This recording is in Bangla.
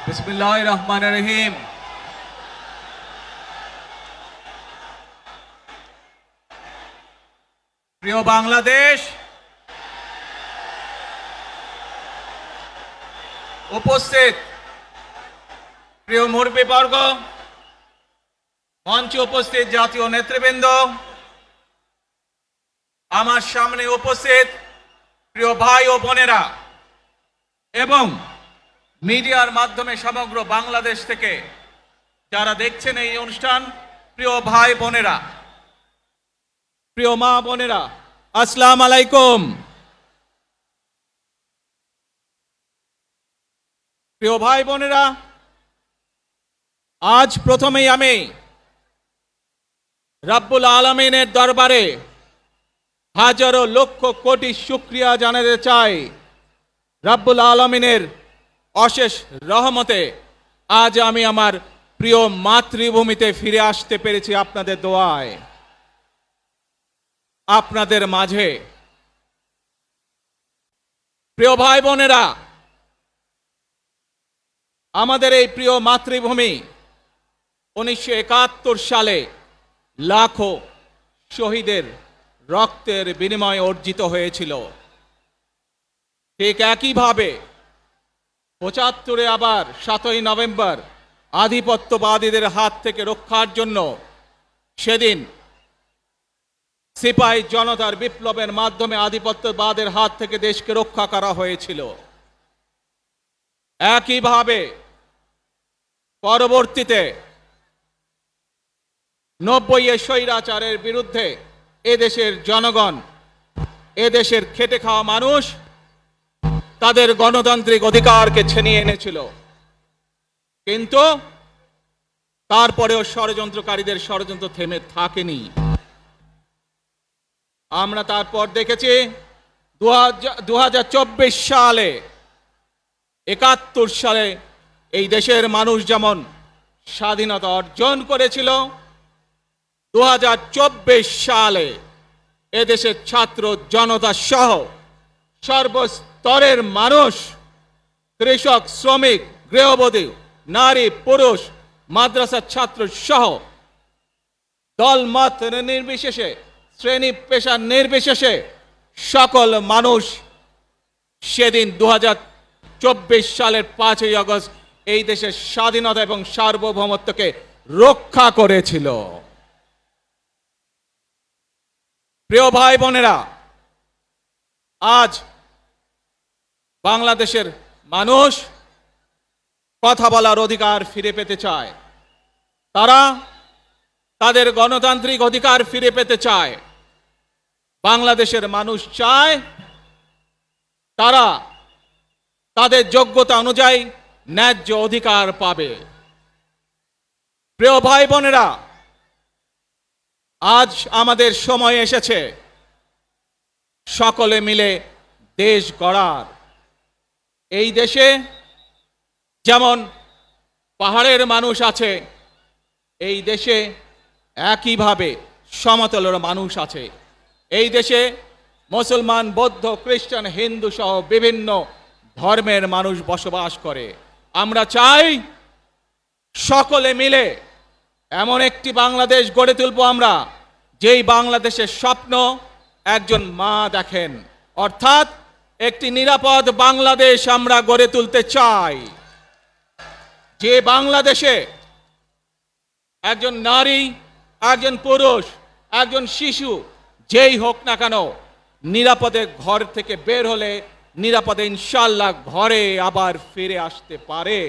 বিসমিল্লাহির রহমানির রহিম। প্রিয় বাংলাদেশ, উপস্থিত প্রিয় মুরব্বীবর্গ, মঞ্চে উপস্থিত জাতীয় নেতৃবৃন্দ, আমার সামনে উপস্থিত প্রিয় ভাই ও বোনেরা এবং মিডিয়ার মাধ্যমে সমগ্র বাংলাদেশ থেকে যারা দেখছেন এই অনুষ্ঠান, প্রিয় ভাই বোনেরা, প্রিয় মা বোনেরা, আসসালামু আলাইকুম। প্রিয় ভাই বোনেরা, আজ প্রথমেই আমি রব্বুল আলামিনের দরবারে হাজারো লক্ষ কোটি শুকরিয়া জানাতে চাই। রব্বুল আলামিনের অশেষ রহমতে আজ আমি আমার প্রিয় মাতৃভূমিতে ফিরে আসতে পেরেছি আপনাদের দোয়ায়। আপনাদের মাঝে প্রিয় ভাই বোনেরা, আমাদের এই প্রিয় মাতৃভূমি 1971 সালে লাখো শহীদের রক্তের বিনিময়ে অর্জিত হয়েছিল। ঠিক একইভাবে 75-এ আবার 7ই নভেম্বর আধিপত্যবাদীদের হাত থেকে রক্ষার জন্য সেদিন সিপাহী জনতার বিপ্লবের মাধ্যমে আধিপত্যবাদের হাত থেকে দেশকে রক্ষা করা হয়েছিল। একইভাবে পরবর্তীতে 90-এ স্বৈরাচারের বিরুদ্ধে এদেশের জনগণ, এদেশের খেটে খাওয়া মানুষ তাদের গণতান্ত্রিক অধিকারকে ছিনিয়ে এনেছিল। কিন্তু তারপরেও ষড়যন্ত্রকারীদের ষড়যন্ত্র থেমে থাকেনি। আমরা তারপর দেখেছি 2024 সালে, 71 সালে এই দেশের মানুষ যেমন স্বাধীনতা অর্জন করেছিল, 2024 সালে এদেশের ছাত্র জনতা সহ সর্বস্তরের মানুষ, কৃষক, শ্রমিক, গৃহবধূ, নারী, পুরুষ, মাদ্রাসার ছাত্র সহ দলমত নির্বিশেষে, শ্রেণী পেশা নির্বিশেষে সকল মানুষ সেদিন 2024 সালের 5ই আগস্ট এই দেশের স্বাধীনতা এবং সার্বভৌমত্বকে রক্ষা করেছিল। প্রিয় ভাই বোনেরা, আজ বাংলাদেশের মানুষ কথা বলার অধিকার ফিরে পেতে চায়। তারা তাদের গণতান্ত্রিক অধিকার ফিরে পেতে চায়। বাংলাদেশের মানুষ চায় তারা তাদের যোগ্যতা অনুযায়ী ন্যায্য অধিকার পাবে। প্রিয় ভাই বোনেরা, আজ আমাদের সময় এসেছে সকলে মিলে দেশ গড়ার। এই দেশে যেমন পাহাড়ের মানুষ আছে, এই দেশে একইভাবে সমতলের মানুষ আছে। এই দেশে মুসলমান, বৌদ্ধ, খ্রিস্টান, হিন্দু সহ বিভিন্ন ধর্মের মানুষ বসবাস করে। আমরা চাই সকলে মিলে এমন একটি বাংলাদেশ গড়ে তুলব আমরা, যেই বাংলাদেশের স্বপ্ন একজন মা দেখেন, অর্থাৎ একটি নিরাপদ বাংলাদেশ আমরা গড়ে তুলতে চাই। যে বাংলাদেশে একজন নারী, একজন পুরুষ, একজন শিশু যেই হোক না কেন নিরাপদে ঘর থেকে বের হলে নিরাপদে ইনশাআল্লাহ ঘরে আবার ফিরে আসতে পারে।